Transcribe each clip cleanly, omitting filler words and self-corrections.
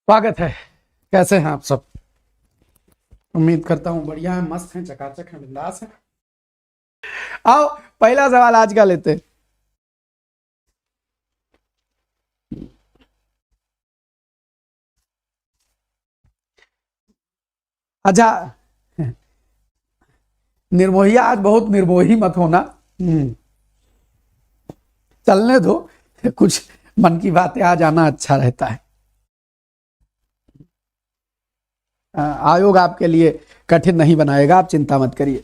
स्वागत है। कैसे हैं आप सब? उम्मीद करता हूं बढ़िया है, मस्त हैं, चकाचक हैं, बिंदास हैं। आओ पहला सवाल आज का लेते हैं। अच्छा, निर्मोहिया आज बहुत निर्मोही मत होना। चलने दो, कुछ मन की बातें आ जाना अच्छा रहता है। आयोग आपके लिए कठिन नहीं बनाएगा, आप चिंता मत करिए।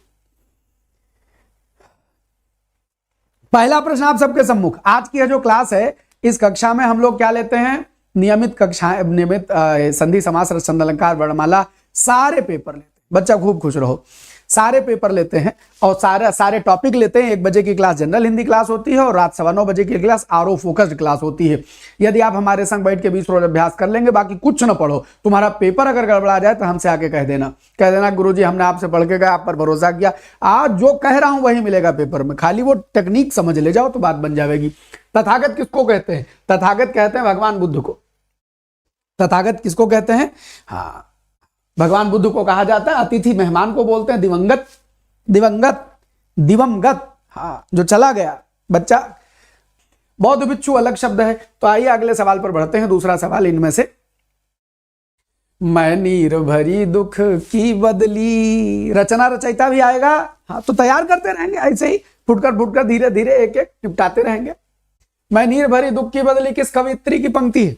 पहला प्रश्न आप सबके सम्मुख। आज की जो क्लास है, इस कक्षा में हम लोग क्या लेते हैं? नियमित कक्षा, नियमित संधि समास रस छंद अलंकार वर्णमाला सारे पेपर लेते हैं। बच्चा खूब खुश रहो। सारे पेपर लेते हैं और सारे टॉपिक लेते हैं। 1 बजे की क्लास जनरल हिंदी क्लास होती है और रात 9:15 बजे की क्लास आरओ फोकस्ड क्लास होती है। यदि आप हमारे संग बैठ के 20 रोज अभ्यास कर लेंगे, बाकी कुछ ना पढ़ो, तुम्हारा पेपर अगर गड़बड़ा जाए तो हमसे आके कह देना गुरुजी हमने आपसे पढ़ के गया, आप पर भरोसा किया, आज जो कह रहा हूं वही मिलेगा पेपर में, खाली वो टेक्निक समझ ले जाओ तो बात बन जाएगी। तथागत किसको कहते हैं? तथागत कहते हैं भगवान बुद्ध को। तथागत किसको कहते हैं? हाँ, भगवान बुद्ध को कहा जाता है। अतिथि मेहमान को बोलते हैं दिवंगत। दिवंगत, दिवंगत, हाँ, जो चला गया। बच्चा, बौद्ध भिक्षु अलग शब्द है। तो आइए अगले सवाल पर बढ़ते हैं। दूसरा सवाल इनमें से, मैं नीर भरी दुख की बदली, रचना रचयिता भी आएगा। हाँ, तो तैयार करते रहेंगे ऐसे ही, फुटकर धीरे धीरे एक एक निपटाते रहेंगे। मैं नीर भरी दुख की बदली किस कवियत्री की पंक्ति है?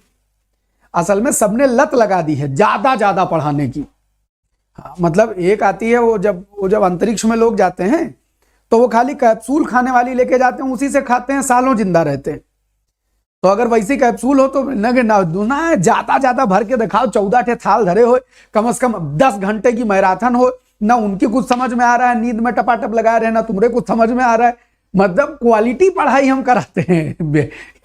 असल में सबने लत लगा दी है ज्यादा पढ़ाने की। हाँ, मतलब एक आती है, वो जब अंतरिक्ष में लोग जाते हैं तो वो खाली कैप्सूल खाने वाली लेके जाते हैं, उसी से खाते हैं, सालों जिंदा रहते हैं। तो अगर वैसी कैप्सूल हो तो ना ज्यादा भर के दिखाओ। 14 ठे थाल धरे हो, कम से कम 10 घंटे की मैराथन हो, ना उनकी कुछ समझ में आ रहा है, नींद में टपाटप लगाए रहे, ना तुम्हारे कुछ समझ में आ रहा है। मतलब क्वालिटी पढ़ाई हम कराते हैं,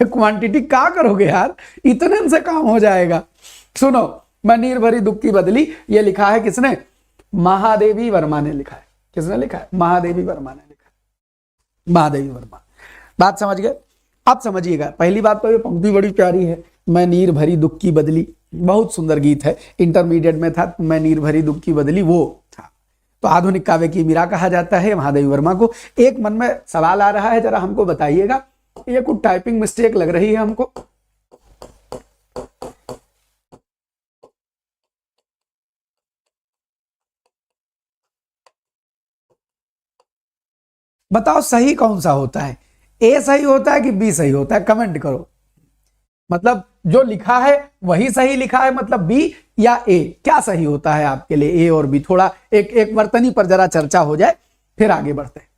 क्वांटिटी क्या करोगे यार, इतने से काम हो जाएगा। सुनो, मैं नीर भरी दुख की बदली, ये लिखा है किसने? महादेवी वर्मा ने लिखा है। किसने लिखा है? महादेवी वर्मा ने लिखा है। महादेवी वर्मा। बात समझ गए? आप समझिएगा। पहली बात तो ये पंक्ति बड़ी प्यारी है, मैं नीर भरी दुख की बदली, बहुत सुंदर गीत है। इंटरमीडिएट में था मैं नीर भरी दुख की बदली, वो था। तो आधुनिक काव्य की मीरा कहा जाता है महादेवी वर्मा को। एक मन में सवाल आ रहा है, जरा हमको बताइएगा, ये कुछ टाइपिंग मिस्टेक लग रही है हमको। बताओ सही कौन सा होता है? ए सही होता है कि बी सही होता है? कमेंट करो। मतलब जो लिखा है वही सही लिखा है, मतलब बी या ए, क्या सही होता है आपके लिए? ए और बी। थोड़ा एक वर्तनी पर जरा चर्चा हो जाए, फिर आगे बढ़ते हैं।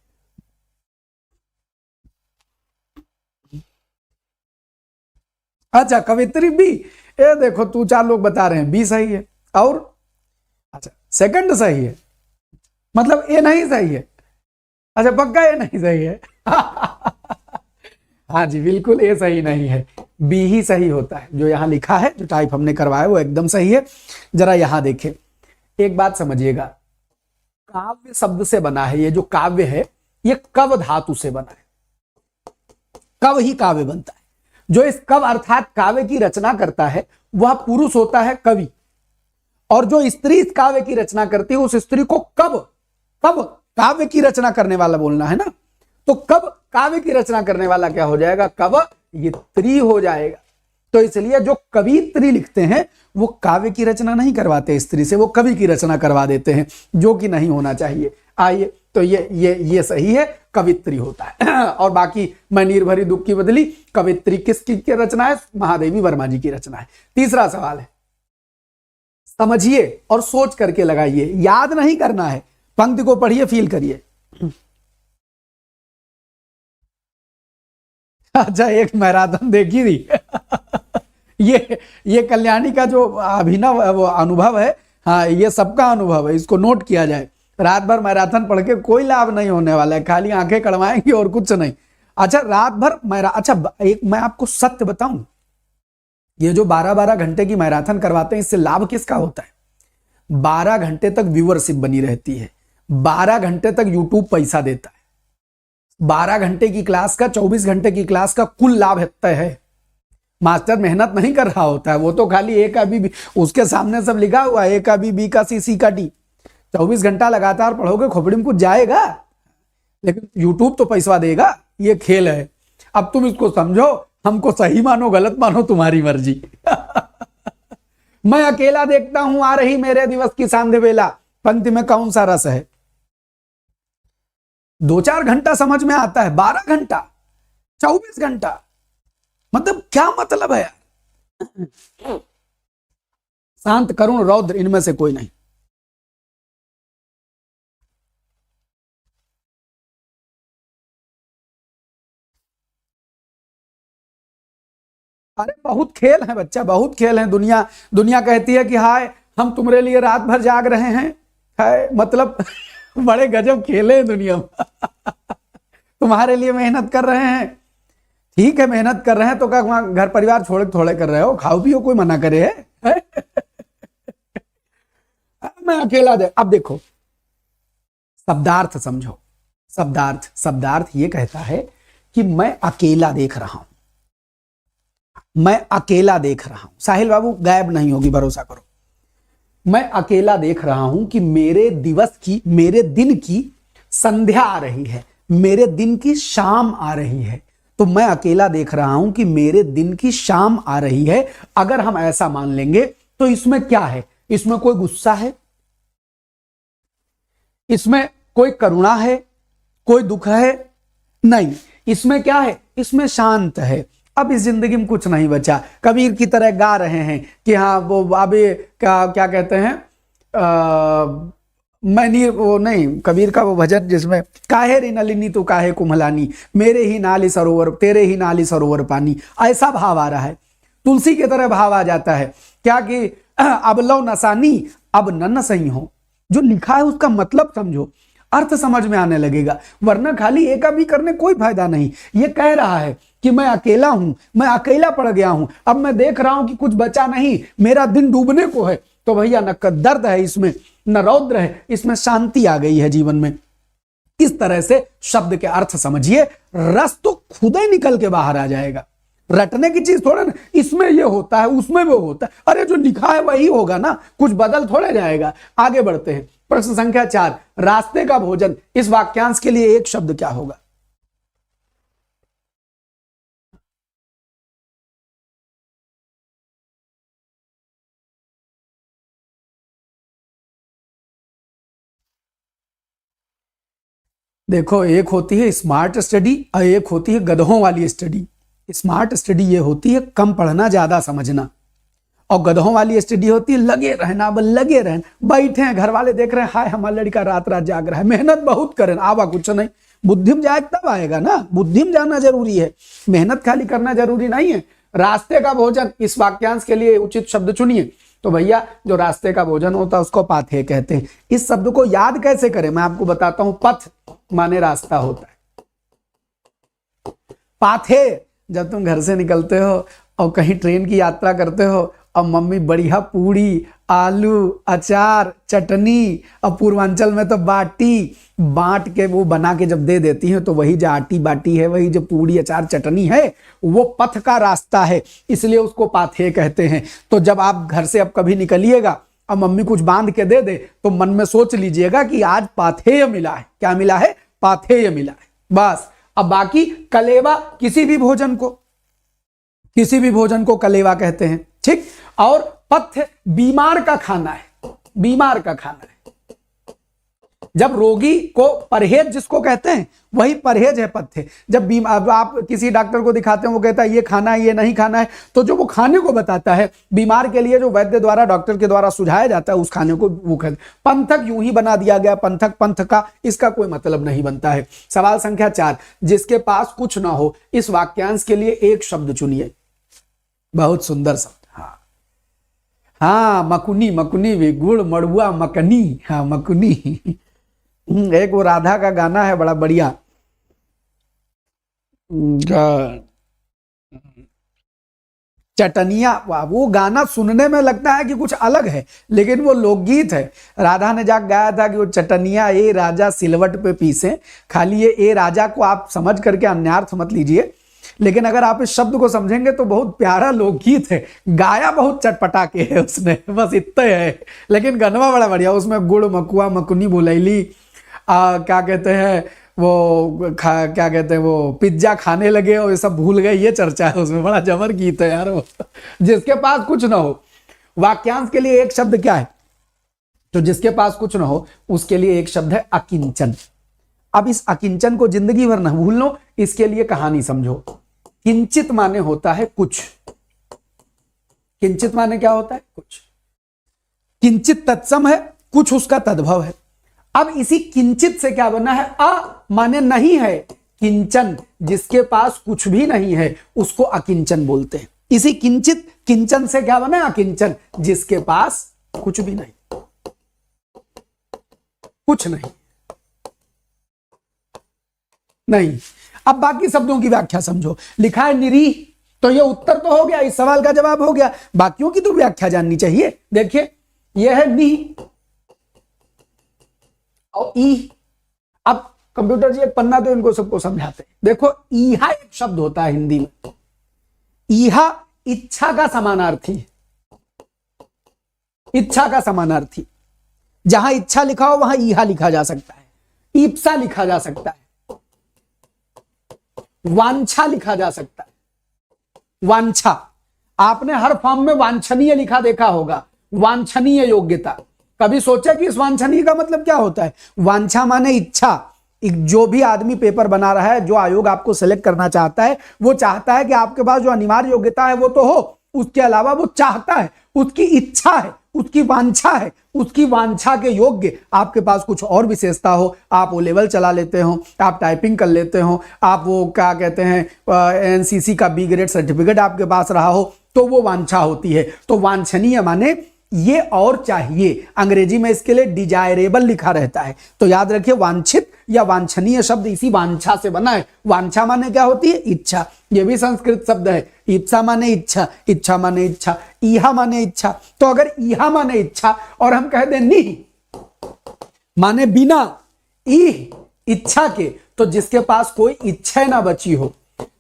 अच्छा, कवित्री बी। ए देखो, 4 लोग बता रहे हैं बी सही है। और अच्छा, सेकंड सही है, मतलब ए नहीं सही है। अच्छा, पक्का ए नहीं सही है? हाँ जी, बिल्कुल ए सही नहीं है, बी ही सही होता है। जो यहां लिखा है, जो टाइप हमने करवाया वो एकदम सही है। जरा यहां देखें, एक बात समझिएगा, काव्य शब्द से बना है। ये जो काव्य है ये कव धातु से बना है। कव ही काव्य बनता है। जो इस कव अर्थात काव्य की रचना करता है वह पुरुष होता है, कवि। और जो स्त्री इस काव्य की रचना करती है उस स्त्री को कव, कव काव्य की रचना करने वाला बोलना है ना। तो कब काव्य की रचना करने वाला क्या हो जाएगा? कवयित्री हो जाएगा। तो इसलिए जो कवित्री लिखते हैं वो काव्य की रचना नहीं करवाते स्त्री से, वो कवि की रचना करवा देते हैं, जो कि नहीं होना चाहिए। आइए, तो ये सही है, कवित्री होता है। और बाकी मैं नीर भरी दुख की बदली, कवित्री किसकी की रचना है? महादेवी वर्मा जी की रचना है। तीसरा सवाल है, समझिए और सोच करके लगाइए, याद नहीं करना है, पंक्ति को पढ़िए, फील करिए। अच्छा, एक मैराथन देखी थी। ये कल्याणी का जो अभिनव वो अनुभव है, हाँ, ये सबका अनुभव है, इसको नोट किया जाए। रात भर मैराथन पढ़ के कोई लाभ नहीं होने वाला है, खाली आंखें कड़वाएंगी और कुछ नहीं। अच्छा, रात भर अच्छा, एक मैं आपको सत्य बताऊं, ये जो 12-12 घंटे की मैराथन करवाते हैं, इससे लाभ किसका होता है? 12 घंटे तक व्यूअरशिप बनी रहती है, 12 घंटे तक यूट्यूब पैसा देता है, 12 घंटे की क्लास का, 24 घंटे की क्लास का कुल लाभ तय है। मास्टर मेहनत नहीं कर रहा होता है, वो तो खाली ए का बी, उसके सामने सब लिखा हुआ है, ए का बी, बी का सी का डी। 24 घंटा लगातार पढ़ोगे खोपड़ी में कुछ जाएगा, लेकिन यूट्यूब तो पैसा देगा। ये खेल है। अब तुम इसको समझो, हमको सही मानो गलत मानो तुम्हारी मर्जी। मैं अकेला देखता हूं आ रही मेरे दिवस की सांध्य बेला, पंक्ति में कौन सा रस है? 2-4 घंटा समझ में आता है, 12 घंटा, 24 घंटा, मतलब क्या मतलब है यार? शांत, करुण, रौद्र, इनमें से कोई नहीं। अरे बहुत खेल है बच्चा, बहुत खेल है। दुनिया कहती है कि हाय हम तुम्हारे लिए रात भर जाग रहे हैं, है मतलब बड़े गजब खेले हैं दुनिया में। तुम्हारे लिए मेहनत कर रहे हैं, ठीक है मेहनत कर रहे हैं तो क्या घर परिवार छोड़ थोड़े कर रहे हो, खाओ पियो, कोई मना करे है? मैं अकेला दे। अब देखो शब्दार्थ समझो, शब्दार्थ ये कहता है कि मैं अकेला देख रहा हूं, मैं अकेला देख रहा हूं। साहिल बाबू गायब नहीं होगी, भरोसा करो। मैं अकेला देख रहा हूं कि मेरे दिन की संध्या आ रही है, मेरे दिन की शाम आ रही है। तो मैं अकेला देख रहा हूं कि मेरे दिन की शाम आ रही है। अगर हम ऐसा मान लेंगे तो इसमें क्या है? इसमें कोई गुस्सा है, इसमें कोई करुणा है, कोई दुख है? नहीं। इसमें क्या है? इसमें शांत है। अब इस जिंदगी में कुछ नहीं बचा। कबीर की तरह गा रहे हैं कि हाँ वो अभी क्या कहते हैं, वो नहीं, कबीर का वो भजन जिसमें काहे रे नलिनी तू काहे कुम्हलानी, मेरे ही नाली सरोवर तेरे ही नाली सरोवर पानी, ऐसा भाव आ रहा है। तुलसी की तरह भाव आ जाता है क्या कि अब लो नसानी अब न सही हो। जो लिखा है उसका मतलब समझो, अर्थ समझ में आने लगेगा, वरना खाली एक भी करने कोई फायदा नहीं। ये कह रहा है कि मैं अकेला हूं, मैं अकेला पड़ गया हूं, अब मैं देख रहा हूं कि कुछ बचा नहीं, मेरा दिन डूबने को है। तो भैया न दर्द है इसमें, न रौद्र है इसमें, शांति आ गई है जीवन में। इस तरह से शब्द के अर्थ समझिए, रस तो खुद ही निकल के बाहर आ जाएगा। रटने की चीज थोड़ा ना, इसमें ये होता है उसमें वो होता है, अरे जो लिखा है वही होगा ना, कुछ बदल थोड़े जाएगा। आगे बढ़ते हैं। प्रश्न संख्या 4, रास्ते का भोजन, इस वाक्यांश के लिए एक शब्द क्या होगा? देखो, एक होती है स्मार्ट स्टडी और एक होती है गधों वाली स्टडी। स्मार्ट स्टडी ये होती है कम पढ़ना ज्यादा समझना, और गधों वाली स्टडी होती है लगे रहना, अब लगे रहना। बैठे हैं घर वाले देख रहे हैं, हाय हमारा लड़का रात रात जाग रहा है, मेहनत बहुत करें, आवा कुछ नहीं। बुद्धि में जाए तब आएगा ना, बुद्धि में जाना जरूरी है, मेहनत खाली करना जरूरी नहीं है। रास्ते का भोजन, इस वाक्यांश के लिए उचित शब्द चुनिए। तो भैया जो रास्ते का भोजन होता है उसको पाथे कहते हैं। इस शब्द को याद कैसे करें मैं आपको बताता हूं। पथ माने रास्ता होता है, पाथे जब तुम घर से निकलते हो और कहीं ट्रेन की यात्रा करते हो और मम्मी बढ़िया पूड़ी, आलू, अचार, चटनी, और पूर्वांचल में तो बाटी बांट के वो बना के जब दे देती हैं, तो वही जो आटी बाटी है, वही जो पूड़ी अचार चटनी है, वो पथ का रास्ता है, इसलिए उसको पाथे कहते हैं। तो जब आप घर से अब कभी निकलिएगा और मम्मी कुछ बांध के दे दे, तो मन में सोच लीजिएगा कि आज पाथेय मिला है। क्या मिला है? पाथेय मिला है, बस। अब बाकी कलेवा, किसी भी भोजन को कलेवा कहते हैं, ठीक। और पथ्य बीमार का खाना है, बीमार का खाना है। जब रोगी को परहेज जिसको कहते हैं वही परहेज है पथ्य। जब आप किसी डॉक्टर को दिखाते हैं, वो कहता है ये खाना है ये नहीं खाना है, तो जो वो खाने को बताता है बीमार के लिए, जो वैद्य द्वारा डॉक्टर के द्वारा सुझाया जाता है, उस खाने को वो कहते हैं। पंथक यूं ही बना दिया गया, पंथक पंथ का, इसका कोई मतलब नहीं बनता है। सवाल संख्या 4, जिसके पास कुछ ना हो, इस वाक्यांश के लिए एक शब्द चुनिए। बहुत सुंदर शब्द, हाँ मकुनी, मकुनी भी गुड़ मड़ुआ मकनी, हाँ मकुनी। एक वो राधा का गाना है बड़ा बढ़िया, चटनिया, वो गाना सुनने में लगता है कि कुछ अलग है, लेकिन वो लोकगीत है। राधा ने जाकर गाया था कि वो चटनिया ए राजा सिलवट पे पीसे, खाली ये ए राजा को आप समझ करके अन्यार्थ मत लीजिए, लेकिन अगर आप इस शब्द को समझेंगे तो बहुत प्यारा लोकगीत है, गाया बहुत चटपटा के है उसने, बस इतना है, लेकिन गनवा बड़ा बढ़िया। उसमें गुड़ मकुआ मकुनी बुलैली, क्या कहते हैं वो क्या कहते हैं वो पिज्जा खाने लगे और ये सब भूल गए, ये चर्चा है उसमें, बड़ा जबर गीत है यार वो। जिसके पास कुछ ना हो, वाक्यांश के लिए एक शब्द क्या है, तो जिसके पास कुछ ना हो उसके लिए एक शब्द है अकिंचन। अब इस अकिंचन को जिंदगी भर न भूल लो, इसके लिए कहानी समझो। किंचित माने होता है कुछ, किंचित माने क्या होता है, कुछ। किंचित तत्सम है, कुछ उसका तद्भव है। अब इसी किंचित से क्या बना है, अ माने नहीं है, किंचन जिसके पास कुछ भी नहीं है उसको अकिंचन बोलते हैं। इसी किंचित किंचन से क्या बना, अकिंचन जिसके पास कुछ भी नहीं, कुछ नहीं। नहीं, अब बाकी शब्दों की व्याख्या समझो। लिखा है निरीह, तो ये उत्तर तो हो गया, इस सवाल का जवाब हो गया, बाकियों की तो व्याख्या जाननी चाहिए। देखिए ये है निह और ई। अब कंप्यूटर जी एक पन्ना तो इनको सबको समझाते हैं। देखो ईहा एक शब्द होता है हिंदी में, ईहा इच्छा का समानार्थी, इच्छा का समानार्थी। जहां इच्छा लिखा हो वहां ईहा लिखा जा सकता है, ईप्सा लिखा जा सकता है, वांछा लिखा जा सकता है। वांछा आपने हर फॉर्म में वांछनीय लिखा देखा होगा, वांछनीय योग्यता। कभी सोचा कि इस वांछनीय का मतलब क्या होता है? वांछा माने इच्छा। जो भी आदमी पेपर बना रहा है, जो आयोग आपको सेलेक्ट करना चाहता है, वो चाहता है कि आपके पास जो अनिवार्य योग्यता है वो तो हो, उसके अलावा वो चाहता है, उसकी इच्छा है, उसकी वांछा है, उसकी वांछा के योग्य आपके पास कुछ और विशेषता हो। आप वो लेवल चला लेते हो, आप टाइपिंग कर लेते हो, आप वो क्या कहते हैं एनसीसी का बी ग्रेड सर्टिफिकेट आपके पास रहा हो, तो वो वांछा होती है। तो वांछनीय माने ये और चाहिए, अंग्रेजी में इसके लिए डिजायरेबल लिखा रहता है। तो याद रखिए वांछित या वांछनीय शब्द इसी वांछा से बना है। वांछा माने क्या होती है? इच्छा। ये भी संस्कृत शब्द है। इप्सा माने इच्छा, इच्छा माने इच्छा, ईहा माने इच्छा। तो अगर ईहा माने इच्छा और हम कह दें निह माने बिना, ई इच्छा के, तो जिसके पास कोई इच्छा ना बची हो,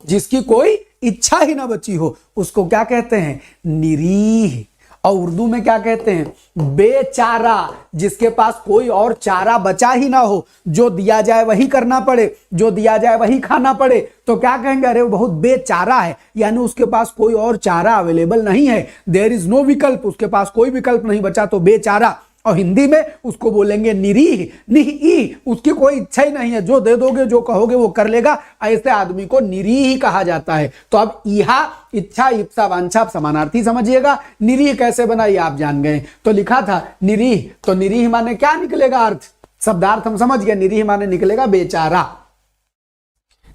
जिसकी कोई इच्छा ही ना बची हो, उसको क्या कहते हैं? निरीह। और उर्दू में क्या कहते हैं? बेचारा, जिसके पास कोई और चारा बचा ही ना हो, जो दिया जाए वही करना पड़े, जो दिया जाए वही खाना पड़े, तो क्या कहेंगे? अरे वो बहुत बेचारा है, यानी उसके पास कोई और चारा अवेलेबल नहीं है। देयर इज नो विकल्प, उसके पास कोई विकल्प नहीं बचा, तो बेचारा। और हिंदी में उसको बोलेंगे निरीह, निही, उसकी कोई इच्छा ही नहीं है, जो दे दोगे जो कहोगे वो कर लेगा, ऐसे आदमी को निरीह कहा जाता है। तो अब ईहा इच्छा, इप्सा, वांछा समानार्थी समझिएगा। निरीह कैसे बना ये आप जान गए। तो लिखा था निरीह, तो निरीह माने क्या निकलेगा अर्थ? शब्दार्थ हम समझ गए। निरीह माने निकलेगा बेचारा।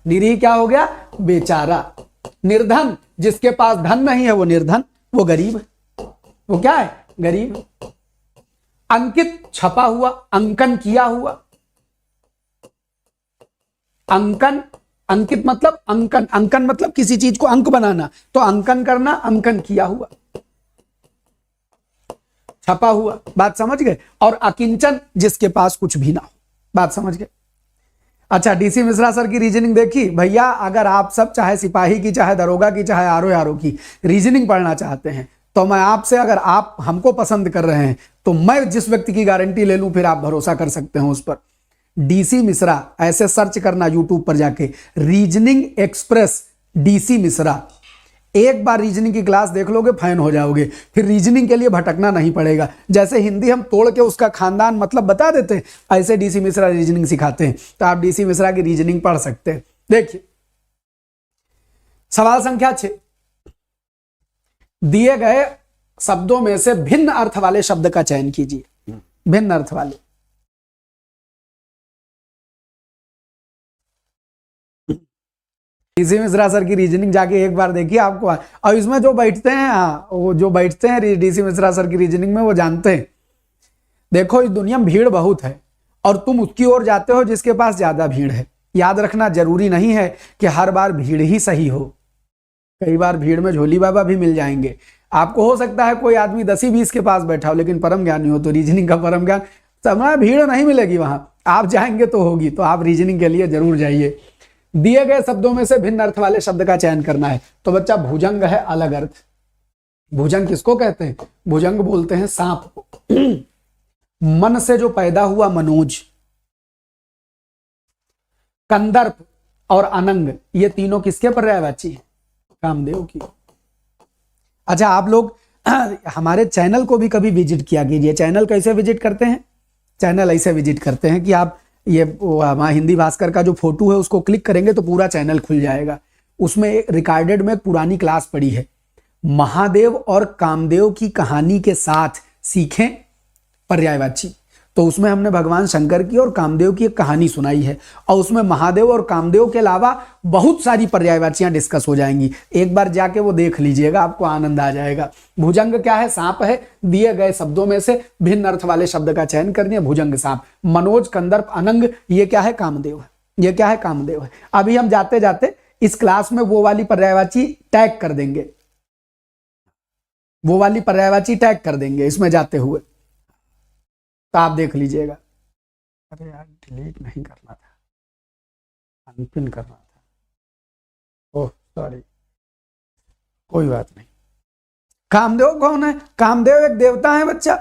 निरीह क्या हो गया? बेचारा। निर्धन, जिसके पास धन नहीं है वो निर्धन, वो गरीब है। वो क्या है? गरीब। अंकित, छपा हुआ, अंकन किया हुआ। अंकन, अंकित मतलब अंकन, अंकन मतलब किसी चीज को अंक बनाना, तो अंकन करना, अंकन किया हुआ, छपा हुआ। बात समझ गए? और अकिंचन, जिसके पास कुछ भी ना हो। बात समझ गए? अच्छा, डीसी मिश्रा सर की रीजनिंग देखी भैया? अगर आप सब चाहे सिपाही की, चाहे दरोगा की, चाहे आरओ की रीजनिंग पढ़ना चाहते हैं, तो मैं आपसे, अगर आप हमको पसंद कर रहे हैं, तो मैं जिस व्यक्ति की गारंटी ले लूं, फिर आप भरोसा कर सकते हो उस पर। डीसी मिश्रा ऐसे सर्च करना यूट्यूब पर जाके, रीजनिंग एक्सप्रेस डीसी मिश्रा। एक बार रीजनिंग की क्लास देख लोगे, फैन हो जाओगे, फिर रीजनिंग के लिए भटकना नहीं पड़ेगा। जैसे हिंदी हम तोड़ के उसका खानदान मतलब बता देते हैं, ऐसे डीसी मिश्रा रीजनिंग सिखाते हैं। तो आप डीसी मिश्रा की रीजनिंग पढ़ सकते हैं। देखिए सवाल संख्या 6, दिए गए शब्दों में से भिन्न अर्थ वाले शब्द का चयन कीजिए। भिन्न अर्थ वाले। डीसी मिश्रा सर की रीजनिंग जाके एक बार देखिए आपको। और इसमें जो बैठते हैं, हाँ वो जो बैठते हैं डीसी मिश्रा सर की रीजनिंग में, वो जानते हैं। देखो इस दुनिया में भीड़ बहुत है और तुम उसकी ओर जाते हो जिसके पास ज्यादा भीड़ है। याद रखना, जरूरी नहीं है कि हर बार भीड़ ही सही हो। कई बार भीड़ में झोली बाबा भी मिल जाएंगे। आपको हो सकता है कोई आदमी 10-20 के पास बैठा हो, लेकिन परम ज्ञानी हो, तो रीजनिंग का परम ज्ञान, समय भीड़ नहीं मिलेगी वहां, आप जाएंगे तो होगी। तो आप रीजनिंग के लिए जरूर जाइए। दिए गए शब्दों में से भिन्न अर्थ वाले शब्द का चयन करना है। तो बच्चा भुजंग है अलग अर्थ। भुजंग किसको कहते हैं? भुजंग बोलते हैं सांप को। मन से जो पैदा हुआ मनोज, कंदर्प और अनंग, ये तीनों किसके पर्यायवाची हैं? कामदेव की। अच्छा, आप लोग हमारे चैनल को भी कभी विजिट किया कीजिए। चैनल कैसे विजिट करते हैं? चैनल ऐसे विजिट करते हैं कि आप ये हिंदी भास्कर का जो फोटो है उसको क्लिक करेंगे तो पूरा चैनल खुल जाएगा। उसमें रिकॉर्डेड में एक पुरानी क्लास पड़ी है, महादेव और कामदेव की कहानी के साथ सीखें पर्यायवाची। तो उसमें हमने भगवान शंकर की और कामदेव की एक कहानी सुनाई है और उसमें महादेव और कामदेव के अलावा बहुत सारी पर्यायवाचियां डिस्कस हो जाएंगी। एक बार जाके वो देख लीजिएगा, आपको आनंद आ जाएगा। भुजंग क्या है? सांप है। दिए गए शब्दों में से भिन्न अर्थ वाले शब्द का चयन करनी है, भुजंग सांप। मनोज, कंदर्प, अनंग, ये क्या है? कामदेव है। ये क्या है? कामदेव है। अभी हम जाते जाते इस क्लास में वो वाली पर्यायवाची टैग कर देंगे, वो वाली पर्यायवाची टैग कर देंगे इसमें जाते हुए, तो आप देख लीजिएगा। अरे यार, डिलीट नहीं करना था, अनपिन करना था। ओह सॉरी, कोई बात नहीं। कामदेव कौन है? कामदेव एक देवता है बच्चा।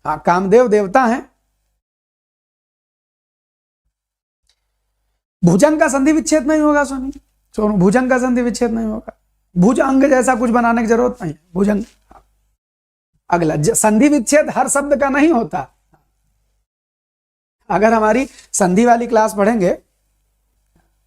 हाँ, कामदेव देवता है। भुजंग का संधि विच्छेद नहीं होगा सोनी, सोनू, भुजंग का संधि विच्छेद नहीं होगा। भुजंग जैसा कुछ बनाने की जरूरत नहीं है। भुजंग। अगला, संधि विच्छेद हर शब्द का नहीं होता। अगर हमारी संधि वाली क्लास पढ़ेंगे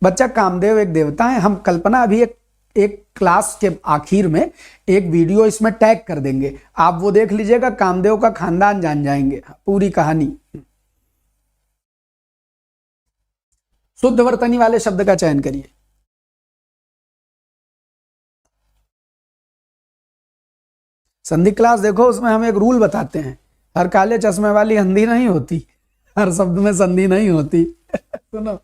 बच्चा, कामदेव एक देवता है। हम कल्पना अभी एक क्लास के आखिर में एक वीडियो इसमें टैग कर देंगे, आप वो देख लीजिएगा, कामदेव का खानदान जान जाएंगे, पूरी कहानी। शुद्ध वर्तनी वाले शब्द का चयन करिए। संधि क्लास देखो, उसमें हम एक रूल बताते हैं, हर काले चश्मे वाली अंधी नहीं होती, हर शब्द में संधि नहीं होती। सुनो,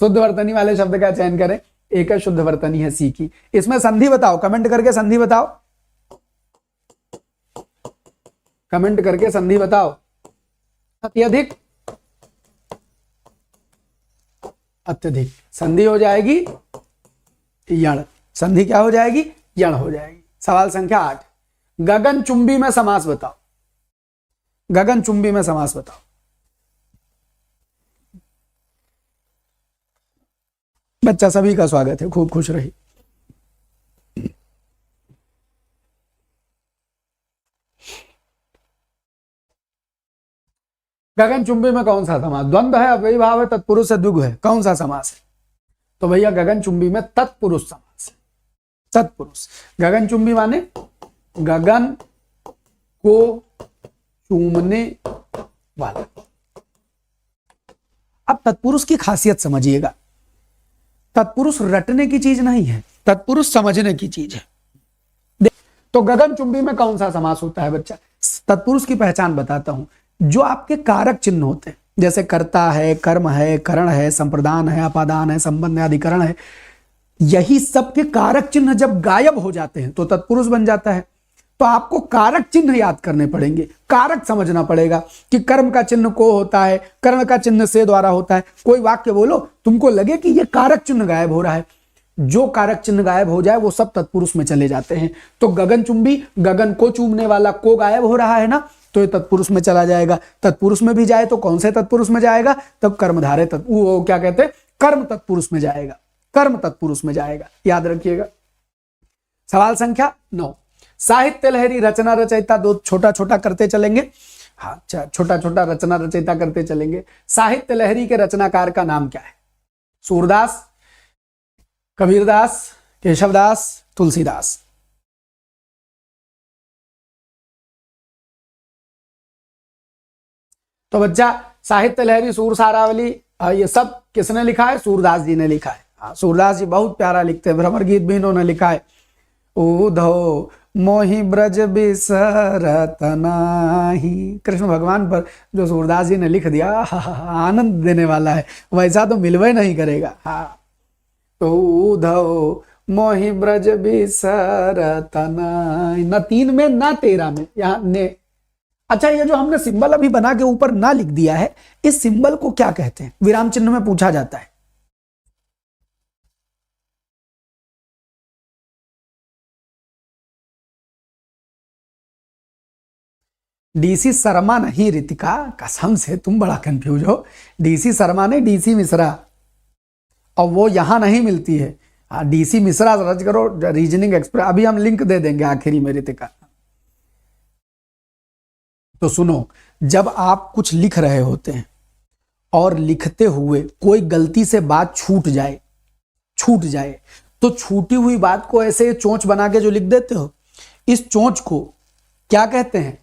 शुद्ध वर्तनी वाले शब्द का चयन करें। एक है शुद्ध वर्तनी है सी की, इसमें संधि बताओ, कमेंट करके संधि बताओ, कमेंट करके संधि बताओ। अत्यधिक, अत्यधिक संधि हो जाएगी यण। संधि क्या हो जाएगी? यण हो जाएगी। सवाल संख्या 8, गगन चुंबी में समास बताओ। गगन चुंबी में समास बताओ। बच्चा, सभी का स्वागत है, खूब खुश रही। गगन चुंबी में कौन सा समास? द्वंद्व है, अव्ययी भाव है, तत्पुरुष है, द्विगु है, कौन सा समास है? तो भैया गगन चुंबी में तत्पुरुष समास है। तत्पुरुष। गगन चुंबी माने गगन को चूमने वाला। अब तत्पुरुष की खासियत समझिएगा, तत्पुरुष रटने की चीज नहीं है, तत्पुरुष समझने की चीज है। तो गगन चुंबी में कौन सा समास होता है बच्चा? तत्पुरुष की पहचान बताता हूं। जो आपके कारक चिन्ह होते हैं, जैसे कर्ता है, कर्म है, करण है, संप्रदान है, अपादान है, संबंध है, अधिकरण है, यही सब के कारक चिन्ह जब गायब हो जाते हैं तो तत्पुरुष बन जाता है। तो आपको कारक चिन्ह याद करने पड़ेंगे, कारक समझना पड़ेगा कि कर्म का चिन्ह को होता है, कर्ण का चिन्ह से द्वारा होता है। कोई वाक्य बोलो, तुमको लगे कि ये कारक चिन्ह गायब हो रहा है, जो कारक चिन्ह गायब हो जाए वो सब तत्पुरुष में चले जाते हैं। तो गगन चुंबी, गगन को चूमने वाला को गायब हो रहा है ना, तो ये तत्पुरुष में चला जाएगा। तत्पुरुष में भी जाए तो कौन से तत्पुरुष में जाएगा? तब कर्मधारय वो क्या कहते हैं, कर्म तत्पुरुष में जाएगा, कर्म तत्पुरुष में जाएगा, याद रखिएगा। सवाल संख्या 9, साहित्य लहरी रचना रचयिता, दो छोटा छोटा करते चलेंगे। हाँ, छोटा छोटा रचना रचयिता करते चलेंगे। साहित्य लहरी के रचनाकार का नाम क्या है? सूरदास, कबीरदास, केशवदास, तुलसीदास। तो बच्चा, साहित्य लहरी, सूर सारावली, ये सब किसने लिखा है? सूरदास जी ने लिखा है। हाँ, सूरदास जी बहुत प्यारा लिखते हैं, भ्रमर गीत भी इन्होंने लिखा है। उधो मोहि ब्रज बिसरत नाही, कृष्ण भगवान पर जो सूरदास जी ने लिख दिया, आनंद देने वाला है, वैसा तो मिलवे नहीं करेगा। हाँ, तो उधो मोहि ब्रज बिसरत नाही, न 3 में न 13 में, यहाँ ने। अच्छा, ये जो हमने सिंबल अभी बना के ऊपर ना लिख दिया है, इस सिंबल को क्या कहते हैं? विराम चिन्ह में पूछा जाता है। डीसी शर्मा नहीं रितिका, कसम से तुम बड़ा कंफ्यूज हो। डीसी शर्मा नहीं, डीसी मिश्रा, और वो यहां नहीं मिलती है। डीसी मिश्रा सर्च करो, रीजनिंग एक्सप्रेस, अभी हम लिंक दे देंगे आखिरी में रितिका। तो सुनो, जब आप कुछ लिख रहे होते हैं और लिखते हुए कोई गलती से बात छूट जाए तो छूटी हुई बात को ऐसे चोंच बना के जो लिख देते हो, इस चोंच को क्या कहते हैं?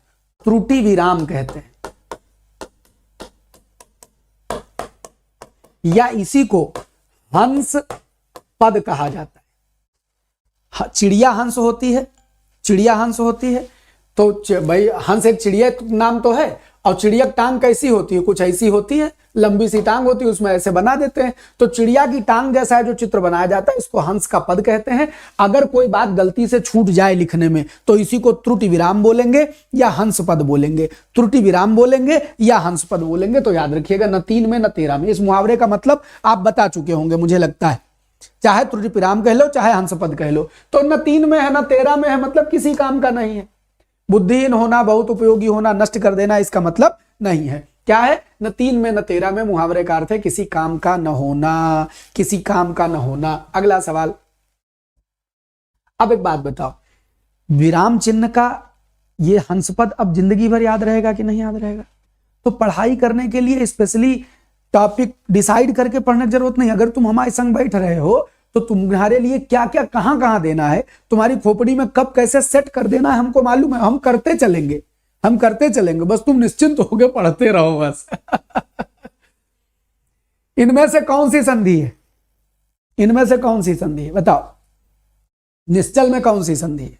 त्रुटि विराम कहते हैं, या इसी को हंस पद कहा जाता है। चिड़िया हंस होती है, तो भाई हंस एक चिड़िया नाम तो है, और चिड़िया की टांग कैसी होती है? कुछ ऐसी होती है, लंबी सी टांग होती है, उसमें ऐसे बना देते हैं, तो चिड़िया की टांग जैसा है जो चित्र बनाया जाता है, इसको हंस का पद कहते हैं। अगर कोई बात गलती से छूट जाए लिखने में तो इसी को त्रुटि विराम बोलेंगे या हंस पद बोलेंगे, त्रुटि विराम बोलेंगे या हंस पद बोलेंगे। तो याद रखिएगा, न 3 में न 13 में। इस मुहावरे का मतलब आप बता चुके होंगे मुझे लगता है, चाहे त्रुटि विराम कह लो चाहे हंस पद कह लो। तो न 3 में है न 13 में है, मतलब किसी काम का नहीं है। बुद्धिहीन होना, बहुत उपयोगी होना, नष्ट कर देना, इसका मतलब नहीं है। क्या है? न 3 में न 13 में। मुहावरे का अर्थ है किसी काम का न होना, किसी काम का न होना। अगला सवाल, अब एक बात बताओ, विराम चिन्ह का ये हंस पद अब जिंदगी भर याद रहेगा कि नहीं याद रहेगा? तो पढ़ाई करने के लिए स्पेशली टॉपिक डिसाइड करके पढ़ने की जरूरत नहीं। अगर तुम हमारे संग बैठ रहे हो तो तुम्हारे लिए क्या क्या कहां कहां देना है, तुम्हारी खोपड़ी में कब कैसे सेट कर देना है, हमको मालूम है। हम करते चलेंगे, बस तुम निश्चिंत होकर पढ़ते रहो बस। इनमें से कौन सी संधि है? बताओ, निश्चल में कौन सी संधि है?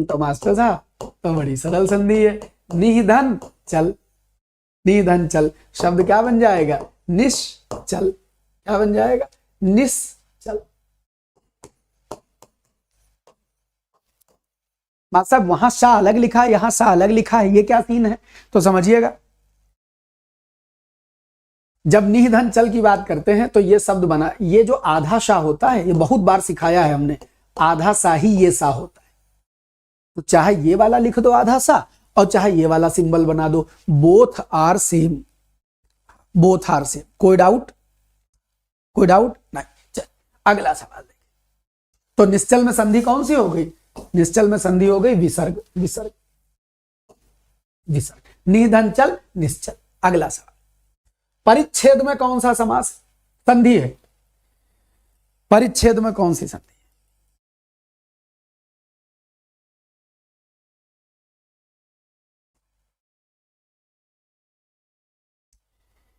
तो मास्टर साहब, तो बड़ी सरल संधि है, निधन चल। शब्द क्या बन जाएगा? निश्चल। क्या बन जाएगा? निश्चल। मास्टर साहब, वहां सा अलग लिखा है, यहां सा अलग लिखा है, ये क्या सीन है? तो समझिएगा, जब निधन चल की बात करते हैं तो ये शब्द बना, ये जो आधा सा होता है, ये बहुत बार सिखाया है हमने, आधा सा ही ये सा होता है। तो चाहे ये वाला लिख दो आधा सा, और चाहे ये वाला सिंबल बना दो, बोथ आर सेम। कोई डाउट नहीं। चल, अगला सवाल देखिए। तो निश्चल में संधि कौन सी हो गई? निश्चल में संधि हो गई विसर्ग। निधन चल, निश्चल। अगला सवाल, परिच्छेद में कौन सा समास संधि है? परिच्छेद में कौन सी संधि?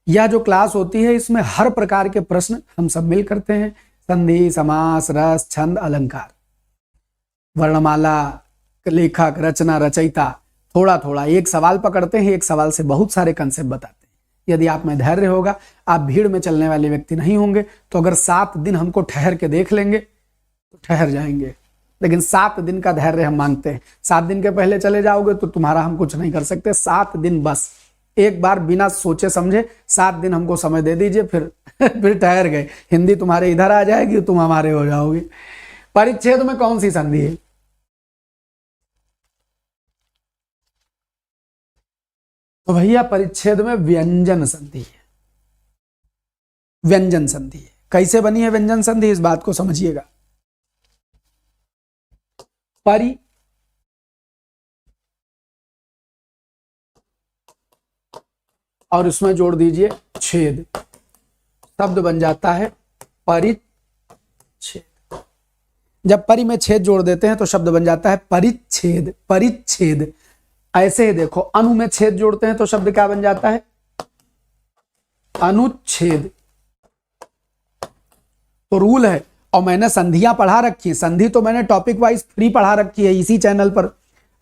यह जो क्लास होती है इसमें हर प्रकार के प्रश्न हम सब मिल करते हैं। संधि, समास, रस, छंद, अलंकार, वर्णमाला, लेखक, रचना, रचयिता, थोड़ा थोड़ा एक सवाल पकड़ते हैं, एक सवाल से बहुत सारे कंसेप्ट बताते हैं। यदि आप में धैर्य होगा, आप भीड़ में चलने वाले व्यक्ति नहीं होंगे, तो अगर 7 दिन हमको ठहर के देख लेंगे तो ठहर जाएंगे, लेकिन 7 दिन का धैर्य हम मांगते हैं। 7 दिन के पहले चले जाओगे तो तुम्हारा हम कुछ नहीं कर सकते। 7 दिन बस, एक बार बिना सोचे समझे 7 दिन हमको समय दे दीजिए, फिर ठहर गए। हिंदी तुम्हारे इधर आ जाएगी, तुम हमारे हो जाओगे। परिच्छेद में कौन सी संधि है? तो भैया परिच्छेद में व्यंजन संधि है। कैसे बनी है व्यंजन संधि, इस बात को समझिएगा। परि और उसमें जोड़ दीजिए छेद, शब्द बन जाता है परिच्छेद। जब परि में छेद जोड़ देते हैं तो शब्द बन जाता है परिच्छेद। ऐसे ही देखो, अनु में छेद जोड़ते हैं तो शब्द क्या बन जाता है? अनुच्छेद। तो रूल है, और मैंने संधियां पढ़ा रखी है। संधि तो मैंने टॉपिक वाइज फ्री पढ़ा रखी है इसी चैनल पर।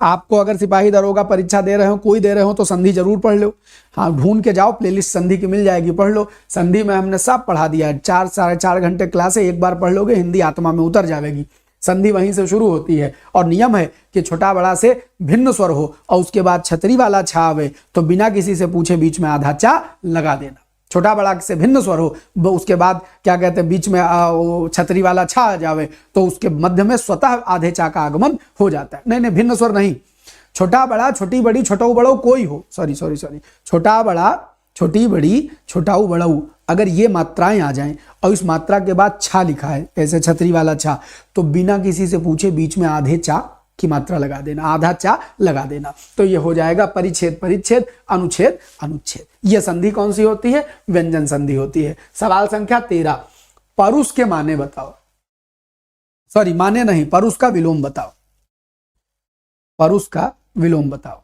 आपको अगर सिपाही दरोगा परीक्षा दे रहे हो, कोई दे रहे हो, तो संधि जरूर पढ़ लो। हाँ, ढूंढ के जाओ, प्लेलिस्ट संधि की मिल जाएगी, पढ़ लो। संधि में हमने सब पढ़ा दिया है। 4 साढ़े 4 घंटे क्लास है, एक बार पढ़ लोगे, हिंदी आत्मा में उतर जाएगी। संधि वहीं से शुरू होती है, और नियम है कि छोटा बड़ा से भिन्न स्वर हो, और उसके बाद छतरी वाला छा आवे तो बिना किसी से पूछे बीच में आधा चा लगा देना। छोटा बड़ा से भिन्न स्वर हो, उसके बाद क्या कहते हैं बीच में वो छतरी वाला छा आ जावे तो उसके मध्य में स्वतः आधे चा का आगमन हो जाता है। नहीं नहीं, भिन्न स्वर नहीं, छोटा बड़ा छोटी बड़ी छोटाऊ बड़ऊ कोई हो, सॉरी सॉरी सॉरी, छोटा बड़ा छोटी बड़ी छोटाऊ बड़ऊ, अगर ये मात्राएं आ जाएं और इस मात्रा के बाद छा लिखा है ऐसे छतरी वाला छा, तो बिना किसी से पूछे बीच में आधे चा की मात्रा लगा देना, आधा चा लगा देना, तो ये हो जाएगा परिच्छेद परिच्छेद, अनुच्छेद अनुच्छेद। ये संधि कौन सी होती है? व्यंजन संधि होती है। सवाल संख्या 13, परुष के माने बताओ, सॉरी माने नहीं, परुष का विलोम बताओ, परुष का विलोम बताओ।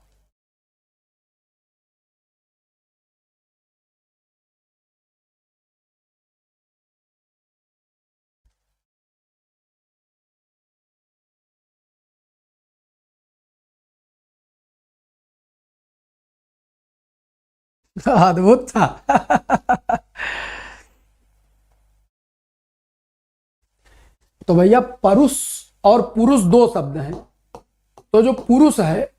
अद्भुत था। तो भैया परुष और पुरुष दो शब्द हैं, तो जो पुरुष है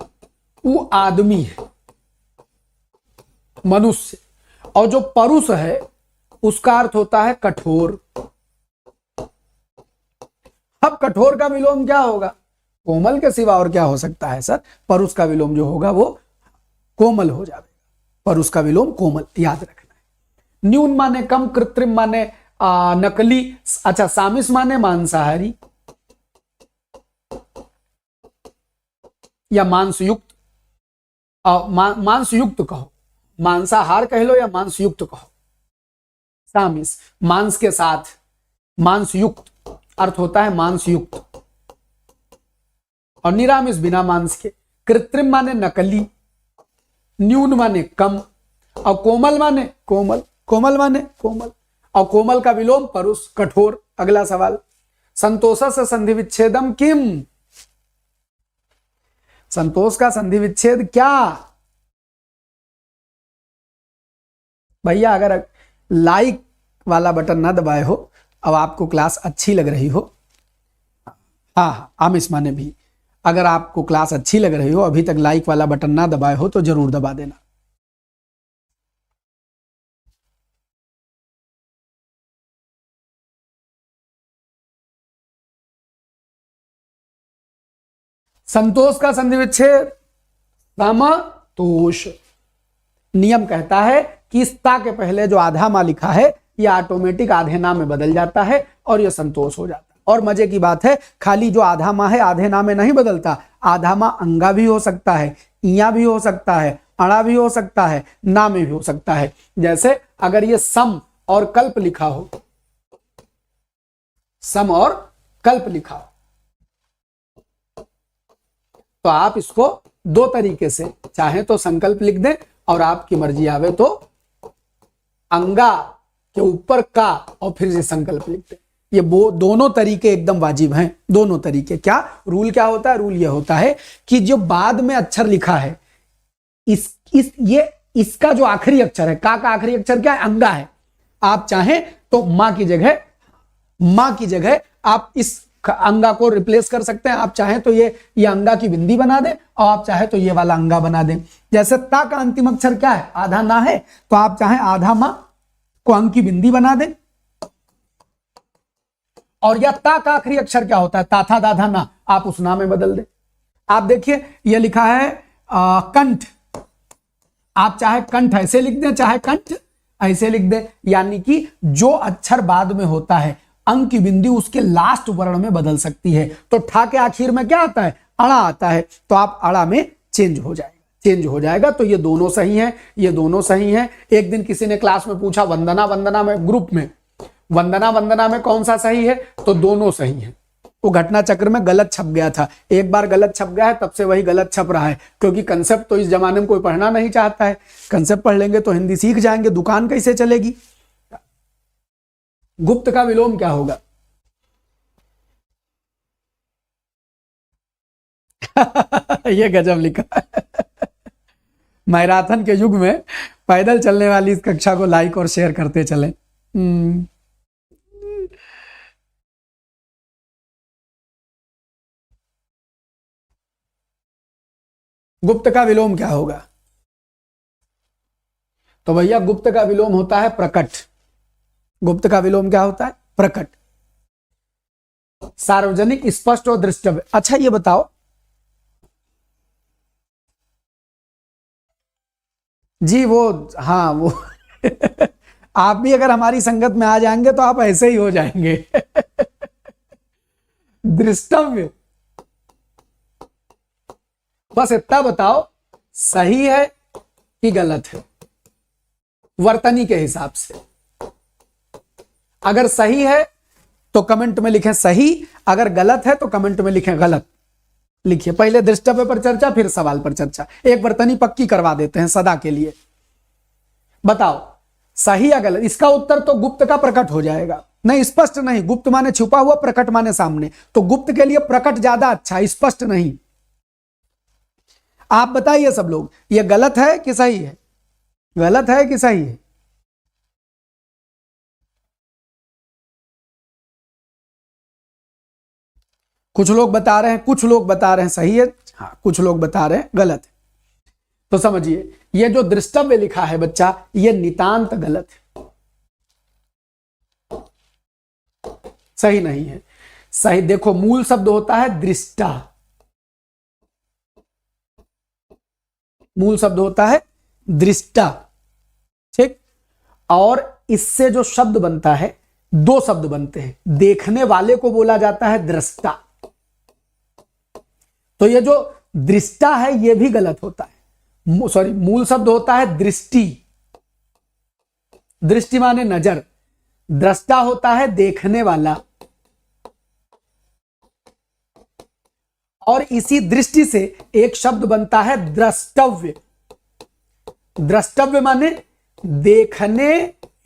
वो आदमी है, मनुष्य, और जो परुष है उसका अर्थ होता है कठोर। अब कठोर का विलोम क्या होगा? कोमल के सिवा और क्या हो सकता है सर? परुष का विलोम जो होगा वो कोमल हो जाएगा, परुष का विलोम कोमल, याद रखना है। न्यून माने कम, कृत्रिम माने नकली, अच्छा सामिस माने मांसाहारी या मांसयुक्त, मांसयुक्त कहो, मांसाहार कह लो या मांसयुक्त कहो। सामिस मांस के साथ, मांसयुक्त अर्थ होता है मांसयुक्त, और निरामिष बिना मांस के। कृत्रिम माने नकली, न्यून माने कम, और कोमल माने कोमल, कोमल माने कोमल, और कोमल का विलोम परुष, कठोर। अगला सवाल, संतोष से संधि विच्छेदम किम? संतोष का संधि विच्छेद क्या? भैया अगर लाइक वाला बटन ना दबाए हो, अब आपको क्लास अच्छी लग रही हो, हाँ आमिश माने भी, अगर आपको क्लास अच्छी लग रही हो, अभी तक लाइक वाला बटन ना दबाए हो तो जरूर दबा देना। संतोष का संधि विच्छेद समतोष। नियम कहता है कि इस ता के पहले जो आधा मा लिखा है यह ऑटोमेटिक आधे नाम में बदल जाता है और यह संतोष हो जाता है। और मजे की बात है, खाली जो आधा मा है आधे नाम में नहीं बदलता, आधा मा अंगा भी हो सकता है, इया भी हो सकता है, अड़ा भी हो सकता है, ना में भी हो सकता है। जैसे अगर ये सम और कल्प लिखा हो, सम और कल्प लिखा हो, तो आप इसको दो तरीके से, चाहे तो संकल्प लिख दें और आपकी मर्जी आवे तो अंगा के ऊपर का और फिर से संकल्प लिख दें। ये वो दोनों तरीके एकदम वाजिब हैं, दोनों तरीके। क्या रूल क्या होता है? रूल ये होता है कि जो बाद में अक्षर लिखा है इसका जो आखिरी अक्षर है, का आखिरी अक्षर क्या है? अंगा है। आप चाहें तो मां की जगह आप इस अंगा को रिप्लेस कर सकते हैं। आप चाहें तो ये अंगा की बिंदी बना दें और आप चाहें तो ये वाला अंगा बना दें। जैसे ता का अंतिम अक्षर क्या है? आधा ना है, तो आप चाहें आधा मां को अंग की बिंदी बना दें। और या ता का आखिरी अक्षर क्या होता है? ताथा दाधा ना, आप उस ना में बदल दें। आप देखिए ये लिखा है कंठ, आप चाहे कंठ ऐसे लिख दें, चाहे कंठ ऐसे लिख दें, यानी कि जो अक्षर बाद में होता है अंक की बिंदी उसके लास्ट वर्ण में बदल सकती है। तो ठा के आखिर में क्या आता है? अड़ा आता है, तो आप अड़ा में चेंज हो जाएगा। तो ये दोनों सही हैं, ये दोनों सही हैं। एक दिन किसी ने क्लास में पूछा वंदना में, ग्रुप में वंदना में कौन सा सही है? तो दोनों सही हैं। वो घटना चक्र में गलत छप गया था, एक बार गलत छप गया है, तब से वही गलत छप रहा है, क्योंकि कंसेप्ट तो इस जमाने में कोई पढ़ना नहीं चाहता है। कंसेप्ट पढ़ लेंगे तो हिंदी सीख जाएंगे, दुकान कैसे चलेगी? गुप्त का विलोम क्या होगा? ये गजब लिखा है। मैराथन के युग में पैदल चलने वाली इस कक्षा को लाइक और शेयर करते चलें। गुप्त का विलोम क्या होगा? तो भैया गुप्त का विलोम होता है प्रकट। गुप्त का विलोम क्या होता है? प्रकट। सार्वजनिक, स्पष्ट और दृष्टव्य। अच्छा ये बताओ जी, वो हाँ वो आप भी अगर हमारी संगत में आ जाएंगे तो आप ऐसे ही हो जाएंगे दृष्टव्य। बस इतना बताओ सही है कि गलत है वर्तनी के हिसाब से। अगर सही है तो कमेंट में लिखें सही, अगर गलत है तो कमेंट में लिखें गलत। लिखिए, पहले दृष्टव्य पर चर्चा, फिर सवाल पर चर्चा। एक वर्तनी पक्की करवा देते हैं सदा के लिए। बताओ सही या गलत? इसका उत्तर तो गुप्त का प्रकट हो जाएगा। नहीं, स्पष्ट नहीं। गुप्त माने छुपा हुआ, प्रकट माने सामने। तो गुप्त के लिए प्रकट ज्यादा अच्छा, स्पष्ट नहीं। आप बताइए सब लोग, ये गलत है कि सही है? गलत है कि सही है? कुछ लोग बता रहे हैं, कुछ लोग बता रहे हैं सही है, हाँ कुछ लोग बता रहे हैं गलत है। तो समझिए, ये जो दृष्टव्य लिखा है बच्चा, ये नितांत गलत है, सही नहीं है। सही देखो, मूल शब्द होता है दृष्टा। मूल शब्द होता है दृष्टा, ठीक। और इससे जो शब्द बनता है, दो शब्द बनते हैं। देखने वाले को बोला जाता है दृष्टा। तो ये जो दृष्टा है ये भी गलत होता है। सॉरी, मूल शब्द होता है दृष्टि। दृष्टि माने नजर, दृष्टा होता है देखने वाला। और इसी दृष्टि से एक शब्द बनता है द्रष्टव्य। द्रष्टव्य माने देखने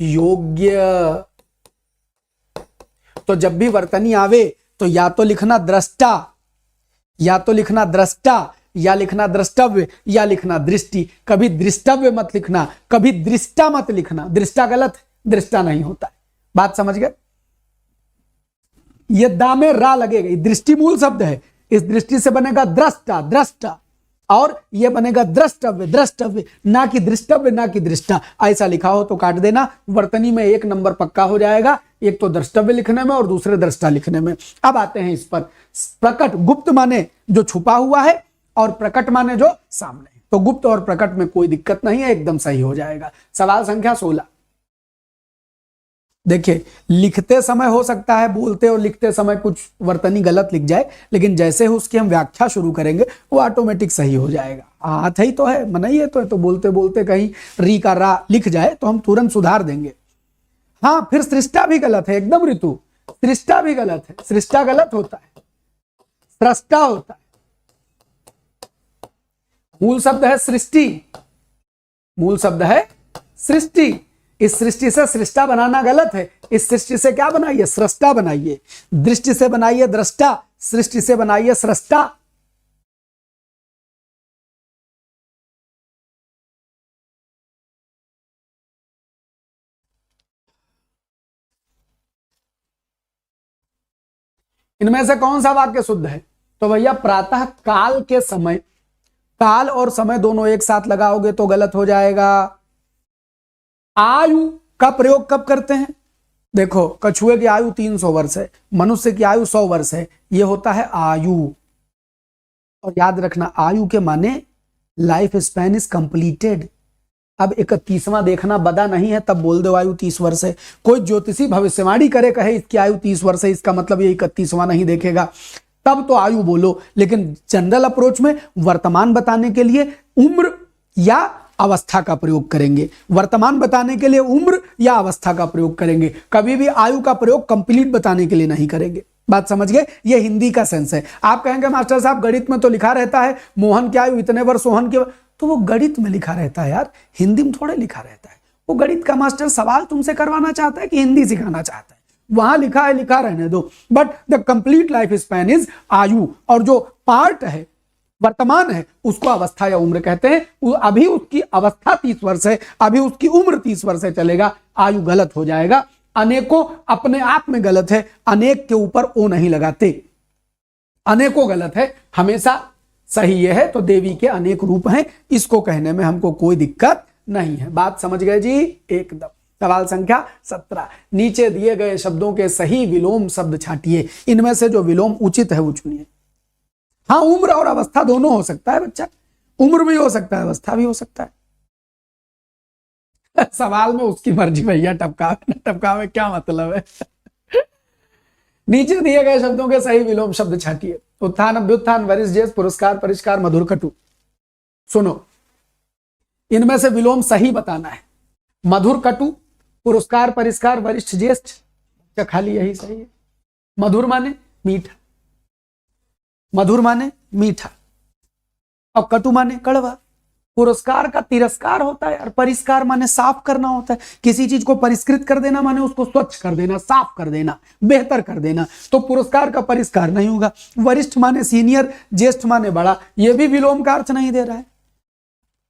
योग्य। तो जब भी वर्तनी आवे तो या तो लिखना दृष्टा, या तो लिखना दृष्टा, या लिखना द्रष्टव्य, या लिखना दृष्टि। कभी दृष्टव्य मत लिखना, कभी दृष्टा मत लिखना। दृष्टा गलत है, दृष्टा नहीं होता है। बात समझ गए? ये दा में रा लगेगा। दृष्टि मूल शब्द है, इस दृष्टि से बनेगा दृष्टा, दृष्टा। और ये बनेगा द्रष्टव्य, द्रष्टव्य। ना कि दृष्टव्य, ना कि दृष्टा। ऐसा लिखा हो तो काट देना। वर्तनी में एक नंबर पक्का हो जाएगा, एक तो द्रष्टव्य लिखने में और दूसरे दृष्टा लिखने में। अब आते हैं इस पर। प्रकट, गुप्त माने जो छुपा हुआ है, और प्रकट माने जो सामने है। तो गुप्त और प्रकट में कोई दिक्कत नहीं है, एकदम सही हो जाएगा। सवाल संख्या 16। देखिए, लिखते समय हो सकता है बोलते और लिखते समय कुछ वर्तनी गलत लिख जाए, लेकिन जैसे ही उसकी हम व्याख्या शुरू करेंगे वो ऑटोमेटिक सही हो जाएगा। हाथ ही तो है, मना ही है तो बोलते बोलते कहीं री का रा लिख जाए तो हम तुरंत सुधार देंगे। हाँ, फिर सृष्टा भी गलत है एकदम ऋतु। सृष्टा भी गलत है, सृष्टा गलत होता है, सृष्टा होता है। मूल शब्द है सृष्टि, मूल शब्द है सृष्टि। इस सृष्टि से सृष्टा बनाना गलत है। इस सृष्टि से क्या बनाइए? सृष्टा बनाइए। दृष्टि से बनाइए दृष्टा, सृष्टि से बनाइए सृष्टा। इनमें से कौन सा वाक्य शुद्ध है? तो भैया प्रातः काल के समय, काल और समय दोनों एक साथ लगाओगे तो गलत हो जाएगा। आयु का प्रयोग कब करते हैं? देखो, कछुए की आयु 300 वर्ष है, मनुष्य की आयु 100 वर्ष है। यह होता है आयु। और याद रखना, आयु के माने लाइफ स्पैन इज कंप्लीटेड। अब 31वां देखना बदा नहीं है तब बोल दो आयु 30 वर्ष है। कोई ज्योतिषी भविष्यवाणी करे, कहे इसकी आयु 30 वर्ष है, इसका मतलब ये 31वां नहीं देखेगा, तब तो आयु बोलो। लेकिन जनरल अप्रोच में वर्तमान बताने के लिए उम्र या अवस्था का प्रयोग करेंगे। वर्तमान बताने के लिए उम्र या अवस्था का प्रयोग करेंगे, कभी भी आयु का प्रयोग कंप्लीट बताने के लिए नहीं करेंगे। बात समझ गए? ये हिंदी का सेंस है। आप कहेंगे मास्टर साहब गणित में तो लिखा रहता है मोहन की आयु इतने वर्ष, सोहन की, तो वो गणित में लिखा रहता है यार, हिंदी में थोड़े लिखा रहता है। वो गणित का मास्टर सवाल तुमसे करवाना चाहता है कि हिंदी सिखाना चाहता है? वहां लिखा है, लिखा रहने दो। But the complete life span is आयु। और जो पार्ट है, वर्तमान है, उसको अवस्था या उम्र कहते हैं। अभी उसकी अवस्था 30 वर्ष है, अभी उसकी उम्र 30 वर्ष है, चलेगा। आयु गलत हो जाएगा। अनेकों अपने आप में गलत है, अनेक के ऊपर ओ नहीं लगाते। अनेकों गलत है, हमेशा सही यह है। तो देवी के अनेक रूप हैं, इसको कहने में हमको कोई दिक्कत नहीं है। बात समझ गए जी? एकदम। सवाल संख्या 17, नीचे दिए गए शब्दों के सही विलोम शब्द छांटिए, इनमें से जो विलोम उचित है वो चुनिए। हाँ, उम्र और अवस्था दोनों हो सकता है बच्चा, उम्र भी हो सकता है, अवस्था भी हो सकता है। सवाल में उसकी मर्जी भैया, टपकावे न टपकावे क्या मतलब है। नीचे दिए गए शब्दों के सही विलोम शब्द छांटिए। उत्थान, अभ्युत्थान, वरिष्ठ ज्येष्ठ, पुरस्कार, परिष्कार, मधुर, कटु। सुनो, इनमें से विलोम सही बताना है। मधुर, कटु, पुरस्कार, परिष्कार, वरिष्ठ ज्येष्ठ, क्या खाली यही सही है? मधुर माने मीठा, मधुर माने मीठा, और कटु माने कड़वा। पुरस्कार का तिरस्कार होता है यार, परिष्कार माने साफ करना होता है। किसी चीज को परिष्कृत कर देना माने उसको स्वच्छ कर देना, साफ कर देना, बेहतर कर देना। तो पुरस्कार का परिष्कार नहीं होगा। वरिष्ठ माने सीनियर, ज्येष्ठ माने बड़ा, यह भी विलोम का अर्थ नहीं दे रहा है।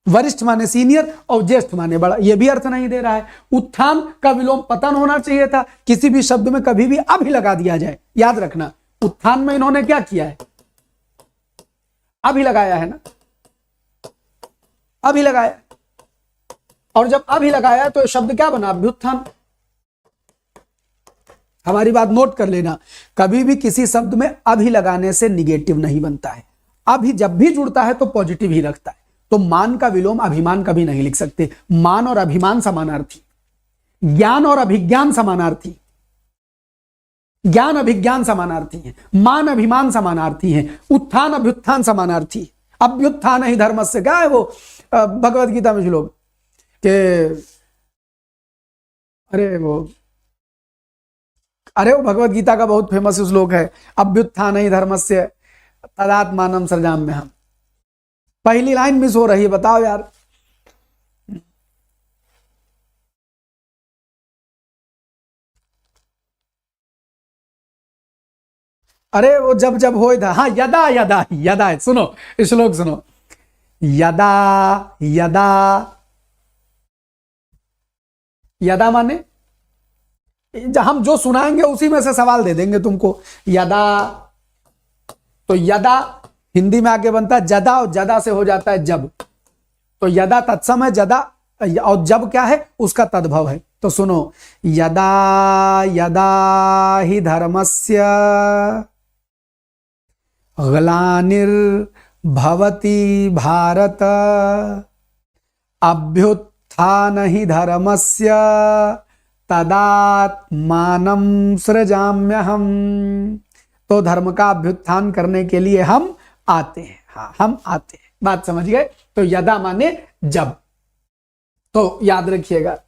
वरिष्ठ माने सीनियर और ज्येष्ठ माने बड़ा, यह भी अर्थ नहीं दे रहा है। उत्थान का विलोम पतन होना चाहिए था। किसी भी शब्द में कभी भी अभी लगा दिया जाए, याद रखना। उत्थान में इन्होंने क्या किया है? अभी लगाया है ना, अभी लगाया, और जब अभी लगाया तो शब्द क्या बना? अभ्युत्थान। हमारी बात नोट कर लेना, कभी भी किसी शब्द में अभी लगाने से निगेटिव नहीं बनता है। अभी जब भी जुड़ता है तो पॉजिटिव ही रखता है। तो मान का विलोम अभिमान कभी नहीं लिख सकते। मान और अभिमान समानार्थी, ज्ञान और अभिज्ञान समानार्थी, ज्ञान अभिज्ञान समानार्थी है, मान अभिमान समानार्थी है, उत्थान अभ्युत्थान समानार्थी। अभ्युत्थान ही धर्म से, क्या है वो भगवत गीता में श्लोक के, अरे वो भगवत गीता का बहुत फेमस श्लोक है, अभ्युत्थान ही धर्मस्य तदात्मानं सृजाम्यहम्। पहली लाइन मिस हो रही है, बताओ यार। अरे वो जब जब हो था, हाँ, यदा यदा यदा, सुनो श्लोक सुनो, यदा यदा, यदा माने हम जो सुनाएंगे उसी में से सवाल दे देंगे तुमको। यदा, तो यदा हिंदी में आगे बनता है जदा, और जदा से हो जाता है जब। तो यदा तत्सम है, जदा, और जब क्या है? उसका तद्भव है। तो सुनो, यदा यदा ही धर्मस्य ग्लानिर्भवति भारत अभ्युत्थान ही धर्मस्य तदात्मानं सृजाम्यहम्। तो धर्म का अभ्युत्थान करने के लिए हम आते हैं। हाँ, हम आते हैं। बात समझ गए? तो यदा माने जब, तो याद रखिएगा।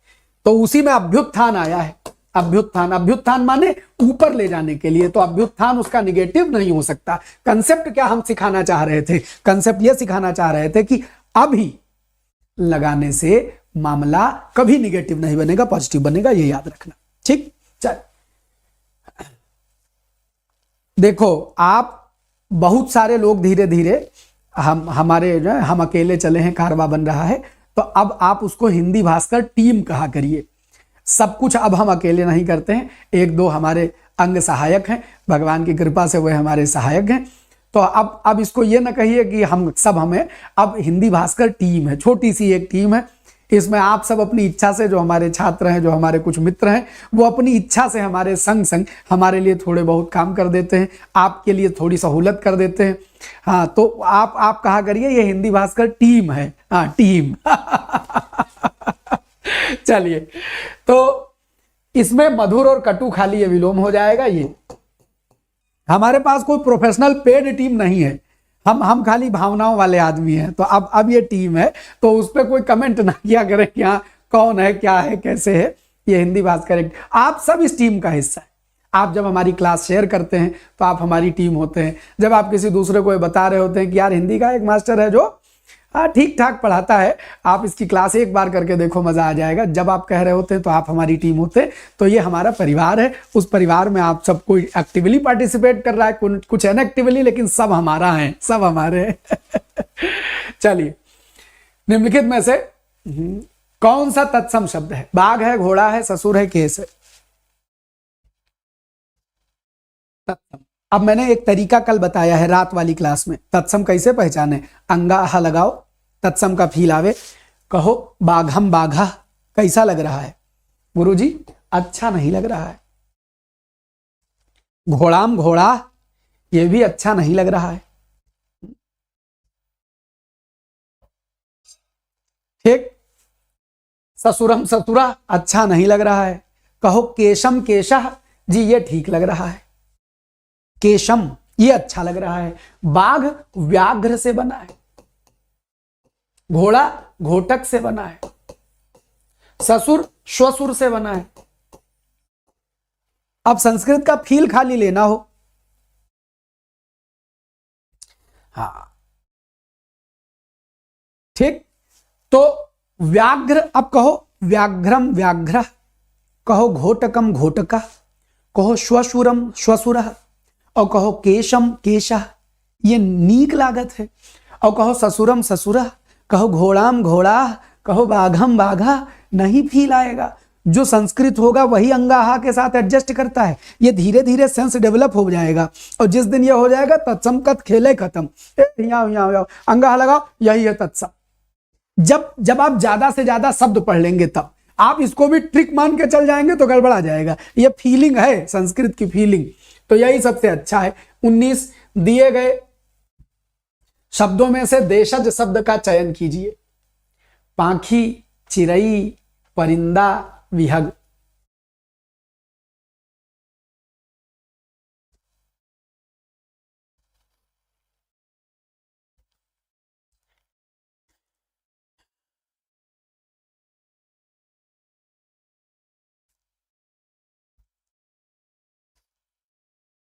तो उसी में अभ्युत्थान आया है। अभ्युत्थान, अभ्युत्थान माने ऊपर ले जाने के लिए। तो अभ्युत्थान उसका निगेटिव नहीं हो सकता। कंसेप्ट क्या हम सिखाना चाह रहे थे? कंसेप्ट यह सिखाना चाह रहे थे कि अभी लगाने से मामला कभी निगेटिव नहीं बनेगा, पॉजिटिव बनेगा, ये याद रखना। ठीक, चल देखो, आप बहुत सारे लोग धीरे धीरे हम अकेले चले हैं, कारवा बन रहा है। तो अब आप उसको हिंदी भास्कर टीम कहा करिए। सब कुछ अब हम अकेले नहीं करते हैं, एक दो हमारे अंग सहायक हैं, भगवान की कृपा से वह हमारे सहायक हैं। तो अब इसको ये ना कहिए कि हम सब, हमें अब हिंदी भास्कर टीम है, छोटी सी एक टीम है। इसमें आप सब अपनी इच्छा से, जो हमारे छात्र हैं, जो हमारे कुछ मित्र हैं, वो अपनी इच्छा से हमारे संग संग हमारे लिए थोड़े बहुत काम कर देते हैं, आपके लिए थोड़ी सहूलत कर देते हैं। हाँ, तो आप कहा करिए ये हिंदी भास्कर टीम है। हाँ, टीम। चलिए, तो इसमें मधुर और कटु खाली ये विलोम हो जाएगा। ये हमारे पास कोई प्रोफेशनल पेड टीम नहीं है, हम खाली भावनाओं वाले आदमी हैं। तो अब ये टीम है, तो उस पर कोई कमेंट ना किया करें कि हाँ कौन है, क्या है, कैसे है। ये हिंदी भास्कर, आप सब इस टीम का हिस्सा है। आप जब हमारी क्लास शेयर करते हैं तो आप हमारी टीम होते हैं। जब आप किसी दूसरे को बता रहे होते हैं कि यार हिंदी का एक मास्टर है जो ठीक ठाक पढ़ाता है, आप इसकी क्लास एक बार करके देखो, मजा आ जाएगा। जब आप कह रहे होते हैं तो आप हमारी टीम होते हैं। तो ये हमारा परिवार है, उस परिवार में आप सब कोई एक्टिवली पार्टिसिपेट कर रहा है, कुछ अनएक्टिवली, लेकिन सब हमारा है, सब हमारे हैं। चलिए, निम्नलिखित में से कौन सा तत्सम शब्द है? बाघ है, घोड़ा है, ससुर है, केस है। तत्सम। अब मैंने एक तरीका कल बताया है रात वाली क्लास में, तत्सम कैसे पहचाने। अंगा ह लगाओ, तत्सम का फील आवे, कहो बाघम बाघा, कैसा लग रहा है गुरुजी? अच्छा नहीं लग रहा है। घोड़ाम घोड़ा, ये भी अच्छा नहीं लग रहा है। ठीक। ससुरम ससुरा, अच्छा नहीं लग रहा है। कहो केशम केशा, जी ये ठीक लग रहा है। केशम, ये अच्छा लग रहा है। बाघ व्याघ्र से बना है, घोड़ा घोटक से बना है, ससुर श्वसुर से बना है। अब संस्कृत का फील खाली लेना हो, हाँ ठीक। तो व्याघ्र, अब कहो व्याघ्रम व्याघ्र, कहो घोटकम घोटका, कहो श्वशुरम श्वसुर, और कहो केशम केशा, ये नीक लागत है। और कहो ससुरम ससुरा, कहो घोड़ाम घोड़ा, कहो बाघम बाघा, नहीं फील आएगा। जो संस्कृत होगा वही अंगाहा के साथ एडजस्ट करता है। ये धीरे धीरे सेंस डेवलप हो जाएगा, और जिस दिन ये हो जाएगा तत्सम कत खेले खत्म, अंगाहा लगाओ, यही है तत्सम। जब जब आप ज्यादा से ज्यादा शब्द पढ़ लेंगे तब आप इसको भी ट्रिक मान के चल जाएंगे तो गड़बड़ा जाएगा। ये फीलिंग है, संस्कृत की फीलिंग, तो यही सबसे अच्छा है। 19 दिए गए शब्दों में से देशज शब्द का चयन कीजिए। पाखी, चिरई, परिंदा, विहग।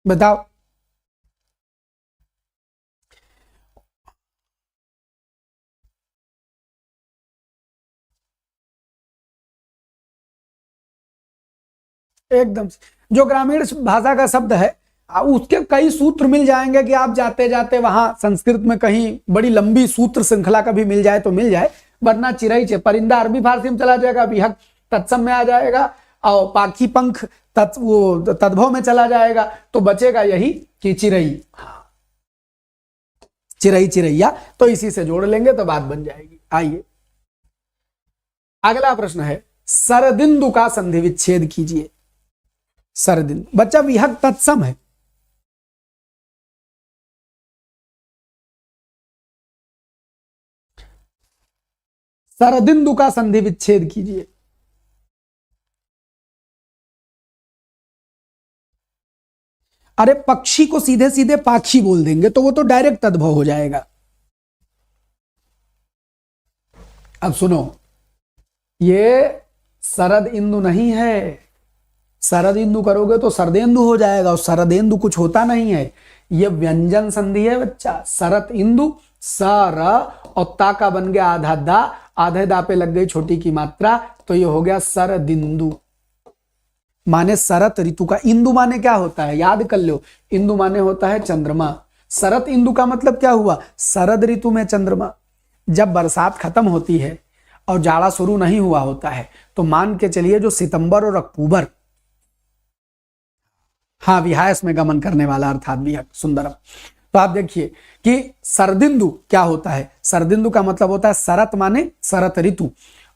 बताओ। एकदम जो ग्रामीण भाषा का शब्द है उसके कई सूत्र मिल जाएंगे कि आप जाते जाते वहां संस्कृत में कहीं बड़ी लंबी सूत्र श्रृंखला का भी मिल जाए तो मिल जाए, वरना चिरई परिंदा अरबी फारसी में चला जाएगा, विहग तत्सम में आ जाएगा, और पाखी पंख वो तद्भव में चला जाएगा, तो बचेगा यही कि चिरई, चिरई चिरैया, तो इसी से जोड़ लेंगे तो बात बन जाएगी। आइए अगला प्रश्न है, सरदिंदु का संधि विच्छेद कीजिए। सरदिंदु, बच्चा विहग तत्सम है, सरदिंदु का संधि विच्छेद कीजिए। अरे पक्षी को सीधे सीधे पाखी बोल देंगे तो वो तो डायरेक्ट तद्भव हो जाएगा। अब सुनो, ये शरद इंदु नहीं है। शरद इंदु करोगे तो सरदेंदु हो जाएगा, और शरदेंदु कुछ होता नहीं है, ये व्यंजन संधि है बच्चा। शरद इंदु, सर और ता का बन गया आधा दा, आधे दा पे लग गई छोटी की मात्रा, तो ये हो गया सरदिंदु। माने शरत ऋतु का। इंदु माने क्या होता है, याद कर लो, इंदु माने होता है चंद्रमा। शरत इंदु का मतलब क्या हुआ, शरद ऋतु में चंद्रमा। जब बरसात खत्म होती है और जाड़ा शुरू नहीं हुआ होता है, तो मान के चलिए जो सितंबर और अक्टूबर, हाँ विहायस में गमन करने वाला अर्थात विहग सुंदरम। तो आप देखिए कि सरदिंदु क्या होता है, सरदिंदु का मतलब होता है शरत माने शरत ऋतु,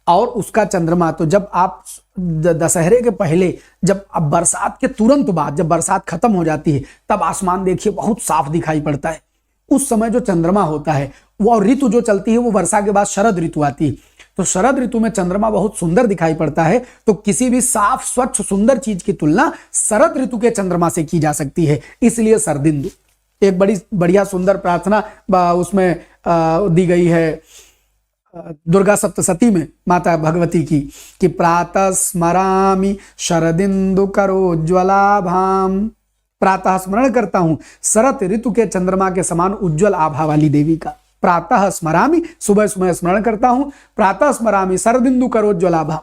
और उसका चंद्रमा। तो जब आप दशहरे के पहले, जब अब बरसात के तुरंत बाद जब बरसात खत्म हो जाती है, तब आसमान देखिए बहुत साफ दिखाई पड़ता है। उस समय जो चंद्रमा होता है वो ऋतु जो चलती है वो वर्षा के बाद शरद ऋतु आती है, तो शरद ऋतु में चंद्रमा बहुत सुंदर दिखाई पड़ता है। तो किसी भी साफ स्वच्छ सुंदर चीज की तुलना शरद ऋतु के चंद्रमा से की जा सकती है, इसलिए सरदिंदु। एक बड़ी बढ़िया सुंदर प्रार्थना उसमें दी गई है दुर्गा सप्तशती में माता भगवती की, कि प्रातः स्मरामि शरदिंदु करोज्ज्वलाभाम, प्रातः स्मरण करता हूं शरत ऋतु के चंद्रमा के समान उज्जवल आभा वाली देवी का। प्रातः स्मरामि, सुबह सुबह स्मरण करता हूं, प्रातः स्मरामि शरदिंदु करोज्ज्वलाभाम।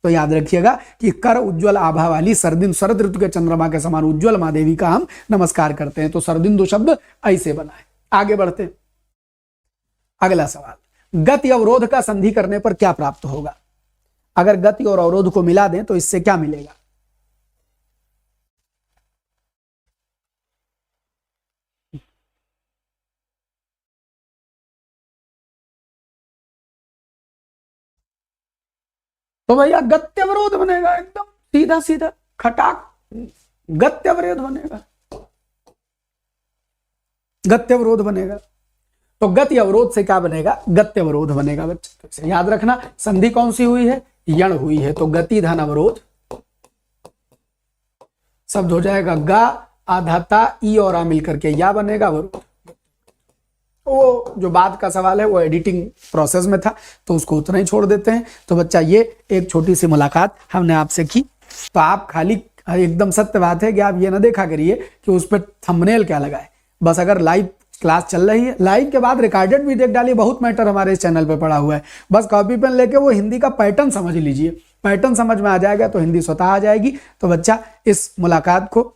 तो याद रखिएगा कि कर उज्जवल आभा वाली शरद ऋतु के चंद्रमा के समान उज्जवल मां देवी का हम नमस्कार करते हैं। तो सरदिंदु शब्द ऐसे बना है। आगे बढ़ते हैं, अगला सवाल, गति अवरोध का संधि करने पर क्या प्राप्त होगा। अगर गति और अवरोध को मिला दें तो इससे क्या मिलेगा। तो भैया गत्यवरोध बनेगा, एकदम सीधा सीधा खटाक गत्यवरोध बनेगा, गत्यवरोध बनेगा। तो गति अवरोध से क्या बनेगा, गत्यवरोध बनेगा बच्चे। तो याद रखना संधि कौन सी हुई है, यण हुई है, तो गति धन अवरोध शब्द हो जाएगा गा आधाता ई और आ मिलकर के या बनेगा अवरोध। वो जो बाद का सवाल है वो एडिटिंग प्रोसेस में था तो उसको उतना ही छोड़ देते हैं। तो बच्चा ये एक छोटी सी मुलाकात हमने आपसे की। तो आप खाली एकदम सत्य बात है कि आप ये ना देखा करिए कि उस पर थंबनेल क्या लगाए, बस अगर लाइव क्लास चल रही है, लाइव के बाद रिकॉर्डेड भी देख डालिए, बहुत मैटर हमारे इस चैनल पे पड़ा हुआ है। बस कॉपी पेन लेके वो हिंदी का पैटर्न समझ लीजिए, पैटर्न समझ में आ जाएगा तो हिंदी स्वतः आ जाएगी। तो बच्चा इस मुलाकात को